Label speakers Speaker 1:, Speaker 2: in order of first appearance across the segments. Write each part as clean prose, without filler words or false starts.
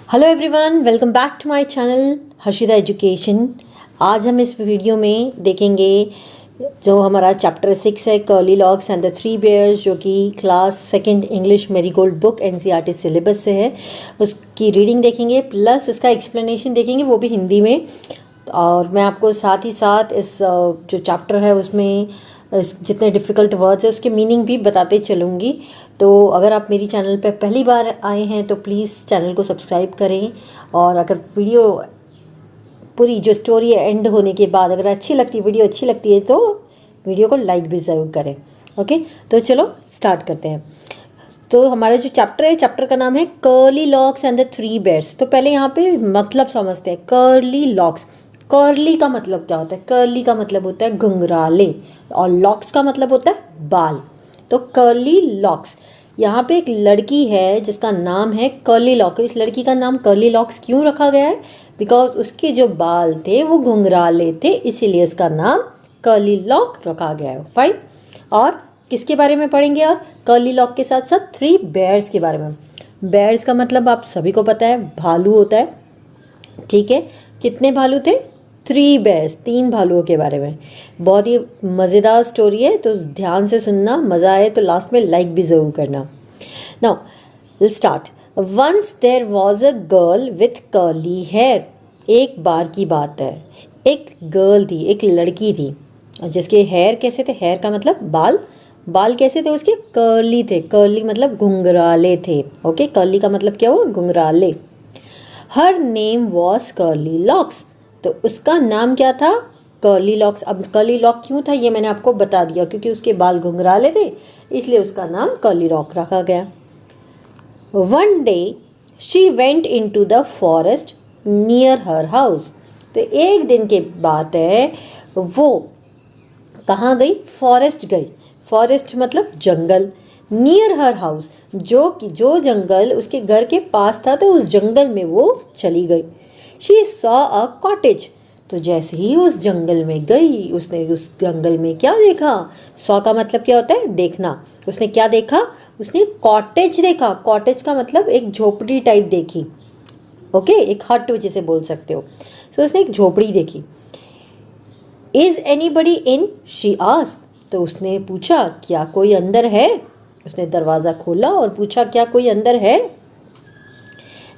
Speaker 1: Hello everyone, welcome back to my channel Harshita education. आज हम इस वीडियो में देखेंगे जो हमारा चैप्टर 6 है, curly locks and the three bears, जो कि class second English Marigold book NCERT syllabus से है। उसकी रीडिंग देखेंगे प्लस उसका एक्सप्लेनेशन देखेंगे, वो भी हिंदी में। और मैं आपको साथ ही साथ इस जो चैप्टर है उसमें जितने डिफ़िकल्ट वर्ड्स है उसके मीनिंग भी बताते चलूँगी। तो अगर आप मेरी चैनल पर पहली बार आए हैं तो प्लीज़ चैनल को सब्सक्राइब करें, और अगर वीडियो पूरी जो स्टोरी है एंड होने के बाद अगर वीडियो अच्छी लगती है तो वीडियो को लाइक भी ज़रूर करें। ओके, तो चलो स्टार्ट करते हैं। तो हमारा जो चैप्टर है, चैप्टर का नाम है curly locks and the three bears. तो पहले यहाँ पे मतलब समझते हैं। कर्ली लॉक्स, कर्ली का मतलब क्या होता है? कर्ली का मतलब होता है घुंघराले, और लॉक्स का मतलब होता है बाल। तो कर्ली लॉक्स, यहाँ पे एक लड़की है जिसका नाम है कर्ली लॉक। इस लड़की का नाम कर्ली लॉक्स क्यों रखा गया है? बिकॉज उसके जो बाल थे वो घुंघराले थे, इसीलिए इसका नाम कर्ली लॉक रखा गया है। फाइन। और किसके बारे में पढ़ेंगे? और कर्ली लॉक के साथ साथ थ्री बेयर्स के बारे में। बेयर्स का मतलब आप सभी को पता है, भालू होता है। ठीक है, कितने भालू थे? थ्री बेयर्स, तीन भालुओं के बारे में। बहुत ही मज़ेदार स्टोरी है, तो ध्यान से सुनना, मज़ा आए तो लास्ट में लाइक भी ज़रूर करना। Now will start. Once there was a girl with curly hair. एक बार की बात है, एक गर्ल थी, एक लड़की थी जिसके हेयर कैसे थे? हेयर का मतलब बाल। बाल कैसे थे उसके? कर्ली थे। कर्ली मतलब घुंघराले थे। ओके, कर्ली का मतलब क्या हुआ? घुंघराले। Her name was curly locks. तो उसका नाम क्या था? Curly locks. अब कर्ली लॉक क्यों था ये मैंने आपको बता दिया, क्योंकि उसके बाल घुंघराले थे, इसलिए उसका नाम कर्ली लॉक रखा गया। One day she went into the forest near her house. तो एक दिन के बात है, वो कहाँ गई? फॉरेस्ट गई। फॉरेस्ट मतलब जंगल। नियर हर हाउस, जो जंगल उसके घर के पास था, तो उस जंगल में वो चली गई। She saw a cottage. तो जैसे ही उस जंगल में गई, उसने उस जंगल में क्या देखा? सॉ का मतलब क्या होता है? देखना। उसने क्या देखा? उसने कॉटेज देखा। कॉटेज का मतलब एक झोपड़ी टाइप देखी। ओके, एक हट जैसे बोल सकते हो। तो उसने एक झोपड़ी देखी। Is anybody in? She asked. तो उसने पूछा, क्या कोई अंदर है? उसने दरवाज़ा खोला और पूछा, क्या कोई अंदर है?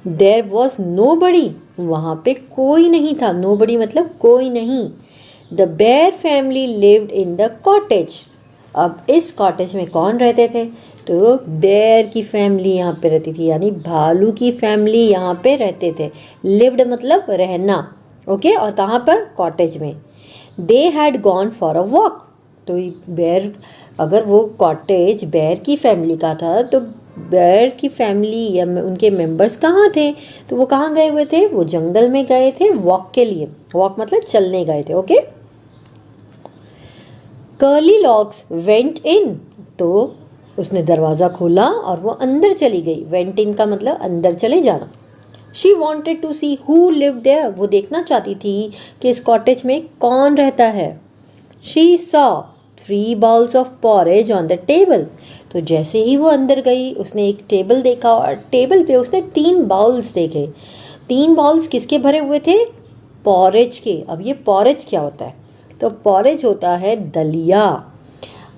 Speaker 1: देयर वॉज नो बडी। वहाँ पे कोई नहीं था। नो बडी मतलब कोई नहीं। The bear family lived in the cottage. अब इस कॉटेज में कौन रहते थे? तो बेयर की फैमिली यहाँ पे रहती थी, यानी भालू की फैमिली यहाँ पे रहते थे। लिव्ड मतलब रहना। ओके, और कहाँ पर? कॉटेज में। They had gone for a walk. तो बेयर, अगर वो कॉटेज बेयर की फैमिली का था, तो बेयर की फैमिली या उनके मेंबर्स कहाँ थे? तो वो कहाँ गए हुए थे? वो जंगल में गए थे वॉक के लिए। वॉक मतलब चलने गए थे। Okay. Curly locks went in. तो उसने दरवाज़ा खोला और वो अंदर चली गई। वेंट इन का मतलब अंदर चले जाना। She wanted to see who live there. वो देखना चाहती थी कि इस कॉटेज में कौन रहता है। She saw 3 bowls of porridge on the table. तो जैसे ही वो अंदर गई, उसने एक टेबल देखा, और टेबल पे उसने 3 बाउल्स देखे। 3 बाउल्स किसके भरे हुए थे? पॉरेज के। अब ये पॉरेज क्या होता है? तो पॉरेज होता है दलिया।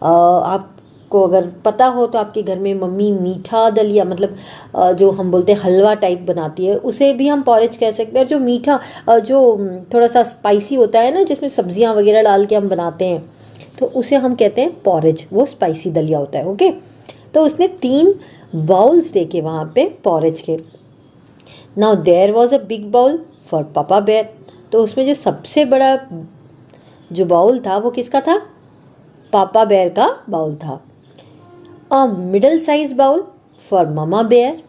Speaker 1: आपको अगर पता हो तो आपके घर में मम्मी मीठा दलिया, मतलब जो हम बोलते हैं हलवा टाइप बनाती है, उसे भी हम पॉरेज कह सकते हैं। जो मीठा, जो थोड़ा सा स्पाइसी होता है ना, जिसमें सब्जियां वगैरह डाल के हम बनाते हैं, तो उसे हम कहते हैं पॉरेज। वो स्पाइसी दलिया होता है। ओके, तो उसने 3 बाउल्स देखे वहाँ पे पॉरेज के। Now there was a big bowl for papa bear. तो उसमें जो सबसे बड़ा जो बाउल था वो किसका था? पापा बेयर का बाउल था। A middle size bowl for mama bear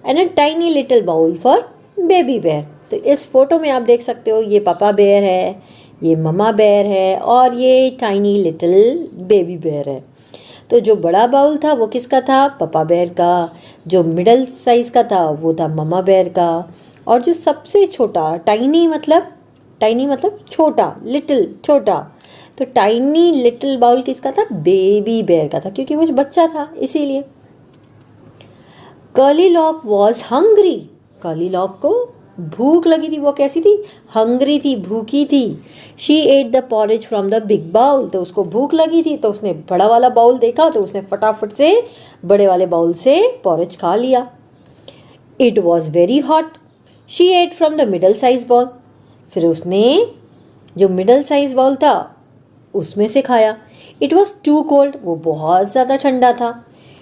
Speaker 1: and a tiny little bowl for baby bear. तो इस फोटो में आप देख सकते हो, ये पापा बेयर है, ये ममा बेयर है, और ये टाइनी लिटिल बेबी बेयर है। तो जो बड़ा बाउल था वो किसका था? पापा बेयर का। जो मिडल साइज का था वो था ममा बेयर का। और जो सबसे छोटा, टाइनी मतलब छोटा, लिटिल छोटा, तो टाइनी लिटिल बाउल किसका था? बेबी बेयर का था, क्योंकि वो बच्चा था इसीलिए। Curly lock was hungry. Curly lock को भूख लगी थी। वो कैसी थी? हंग्री थी, भूखी थी। She ate the porridge from the big bowl, तो उसको भूख लगी थी तो उसने बड़ा वाला बाउल देखा तो उसने फटाफट से बड़े वाले बाउल से पॉरेज खा लिया। It was very hot, she ate from the middle size bowl, फिर उसने जो मिडल साइज बाउल था उसमें से खाया। इट वॉज टू कोल्ड, वो बहुत ज़्यादा ठंडा था।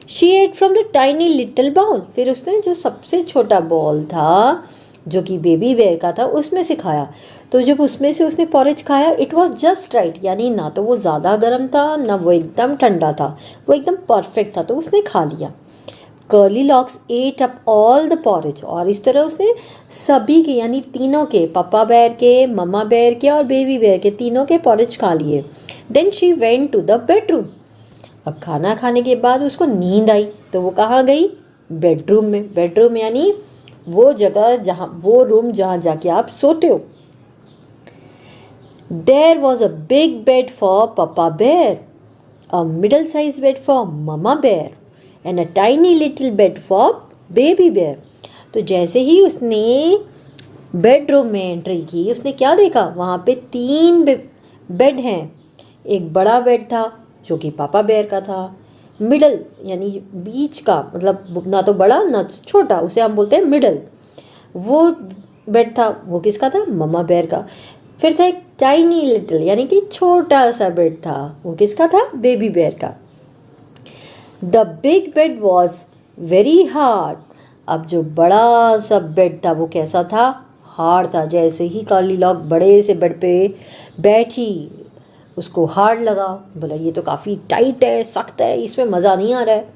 Speaker 1: She ate from the tiny little bowl, फिर उसने जो सबसे छोटा बाउल था जो कि बेबी बेयर का था उसमें से खाया। तो जब उसमें से उसने पॉरेज खाया इट वॉज जस्ट राइट, यानी ना तो वो ज़्यादा गर्म था ना वो एकदम ठंडा था, वो एकदम परफेक्ट था, तो उसने खा लिया। Curly locks ate up all the porridge, और इस तरह उसने सभी के यानी तीनों के, पापा बेयर के, मम्मा बेयर के और बेबी बेयर के, तीनों के पॉरेज खा लिए। Then she went to the bedroom, अब खाना खाने के बाद उसको नींद आई तो वो कहाँ गई? बेडरूम में। बेडरूम यानी वो जगह जहाँ, वो रूम जहाँ जाके आप सोते हो। There was a big bed for papa bear, a middle size bed for mama bear and a tiny little bed for baby bear. तो जैसे ही उसने बेडरूम में एंट्री की उसने क्या देखा? वहाँ पे 3 बेड हैं। एक बड़ा बेड था जो कि पापा बेयर का था, मिडल यानी बीच का, मतलब ना तो बड़ा ना छोटा, उसे हम बोलते हैं मिडल, वो बेड था, वो किसका था? मम्मा बेयर का। फिर था एक टाइनी लिटिल यानी कि छोटा सा बेड था, वो किसका था? बेबी बेयर का। The big bed was very hard, अब जो बड़ा सा बेड था वो कैसा था? हार्ड था। जैसे ही कर्ली लॉक बड़े से बेड पे बैठी उसको हार्ड लगा, बोला ये तो काफ़ी टाइट है, सख्त है, इसमें मज़ा नहीं आ रहा है।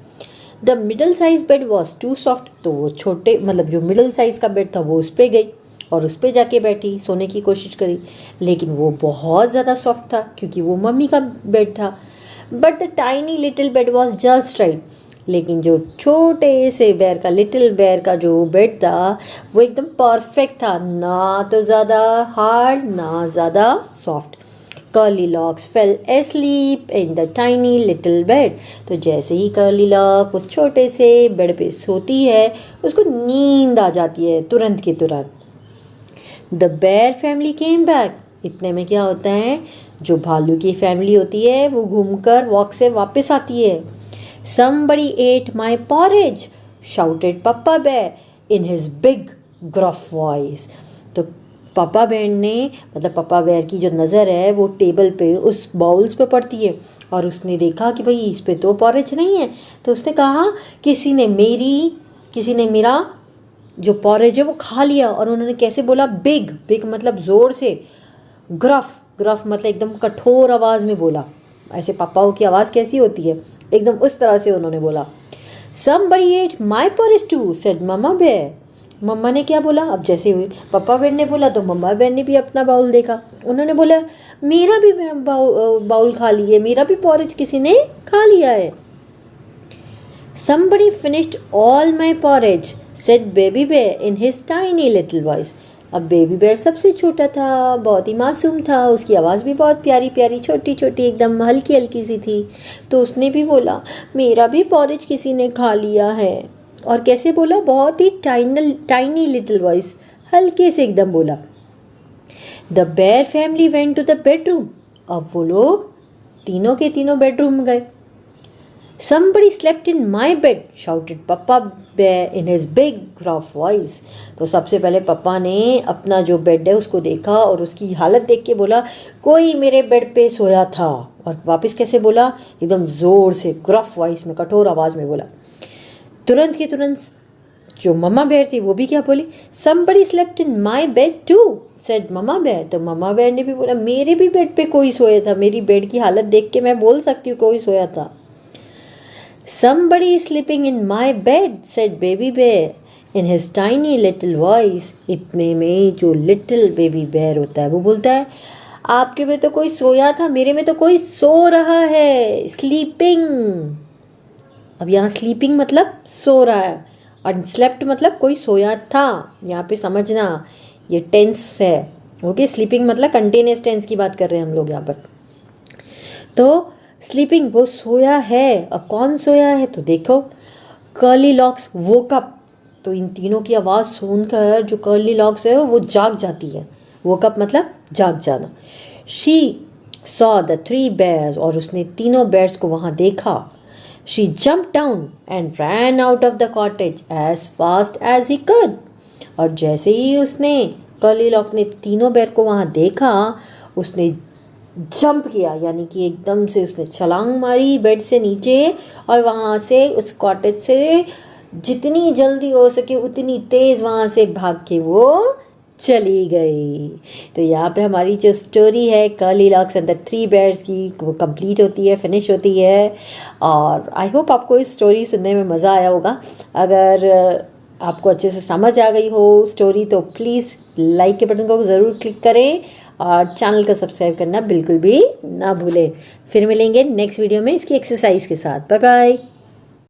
Speaker 1: The middle size bed was too soft, तो वो छोटे मतलब जो मिडल साइज का बेड था वो उस पर गई और उस पर जाके बैठी, सोने की कोशिश करी, लेकिन वो बहुत ज़्यादा सॉफ्ट था क्योंकि वो मम्मी का बेड था। But the tiny little bed was just right, लेकिन जो छोटे से बेयर का, लिटिल बेयर का जो बेड था वो एकदम परफेक्ट था, ना तो ज़्यादा हार्ड ना ज़्यादा soft. Curly locks fail asleep in the tiny little bed, तो जैसे ही कर्ली लॉक उस छोटे से बेड पे सोती है उसको नींद आ जाती है तुरंत के तुरंत। The bear family came back, इतने में क्या होता है, जो भालू की फैमिली होती है वो घूमकर वॉक से वापस आती है। Somebody ate my porridge, shouted Papa Bear in his big gruff voice, तो पापा बेयर ने, मतलब पापा बेयर की जो नज़र है वो टेबल पे उस बाउल्स पे पड़ती है और उसने देखा कि भाई इस पे तो पॉरेज नहीं है, तो उसने कहा किसी ने मेरा जो पॉरेज है वो खा लिया। और उन्होंने कैसे बोला? बिग, बिग मतलब ज़ोर से, ग्रफ, ग्रफ मतलब एकदम कठोर आवाज़ में बोला। ऐसे पापाओं की आवाज़ कैसी होती है, एकदम उस तरह से उन्होंने बोला। Somebody ate my porridge too, said mama bear, मम्मा ने क्या बोला? अब जैसे हुई पापा बेर ने बोला तो मम्मा बेर ने भी अपना बाउल देखा, उन्होंने बोला मेरा भी बाउल खा लिए, मेरा भी पॉरेज किसी ने खा लिया है। Somebody finished all my porridge, said baby bear in his tiny little voice, अब बेबी बेयर सबसे छोटा था, बहुत ही मासूम था, उसकी आवाज़ भी बहुत प्यारी प्यारी, छोटी छोटी, एकदम हल्की हल्की सी थी, तो उसने भी बोला मेरा भी पॉरेज किसी ने खा लिया है। और कैसे बोला? बहुत ही टाइनी लिटिल वॉइस, हल्के से एकदम बोला। The bear family went to the bedroom, अब वो लोग तीनों के तीनों बेडरूम गए। Somebody slept in my bed, shouted Papa Bear in his big gruff voice, तो सबसे पहले पापा ने अपना जो बेड है उसको देखा और उसकी हालत देख के बोला कोई मेरे बेड पे सोया था। और वापस कैसे बोला? एकदम ज़ोर से, ग्रफ वॉइस में, कठोर आवाज़ में बोला। तुरंत के तुरंत जो मम्मा बेयर थी वो भी क्या बोली? Somebody slept in my bed too, said mama bear, तो मम्मा बेयर ने भी बोला मेरे भी बेड पे कोई सोया था, मेरी बेड की हालत देख के मैं बोल सकती हूँ कोई सोया था। Somebody is sleeping in my bed, said baby bear in his tiny little voice, इतने में जो लिटिल बेबी बेयर होता है वो बोलता है आपके में तो कोई सोया था, मेरे में तो कोई सो रहा है, स्लीपिंग। अब यहाँ स्लीपिंग मतलब सो रहा है और स्लेप्ट मतलब कोई सोया था, यहाँ पे समझना ये टेंस है, ओके। स्लीपिंग मतलब कंटिन्यूअस टेंस की बात कर रहे हैं हम लोग यहाँ पर। तो स्लीपिंग, वो सोया है। अब कौन सोया है? तो देखो कर्ली लॉक्स वोक अप, तो इन तीनों की आवाज़ सुनकर जो कर्ली लॉक्स है वो जाग जाती है। वो कब मतलब जाग जाना। शी सॉ द 3 bears, और उसने तीनों बेयर्स को वहाँ देखा। She jump down and ran out of the cottage as fast as she could। और जैसे ही उसने कर्ली लॉक ने तीनों बेयर को वहाँ देखा, उसने जंप किया, यानी कि एकदम से उसने छलांग मारी बेड से नीचे, और वहाँ से उस कॉटेज से जितनी जल्दी हो सके उतनी तेज़ वहाँ से भाग के वो चली गई। तो यहाँ पे हमारी जो स्टोरी है curly locks and the 3 bears की, वो कंप्लीट होती है, फिनिश होती है। और आई होप आपको इस स्टोरी सुनने में मज़ा आया होगा। अगर आपको अच्छे से समझ आ गई हो स्टोरी तो प्लीज़ लाइक के बटन को ज़रूर क्लिक करें और चैनल को सब्सक्राइब करना बिल्कुल भी ना भूलें। फिर मिलेंगे नेक्स्ट वीडियो में इसकी एक्सरसाइज के साथ। Bye bye.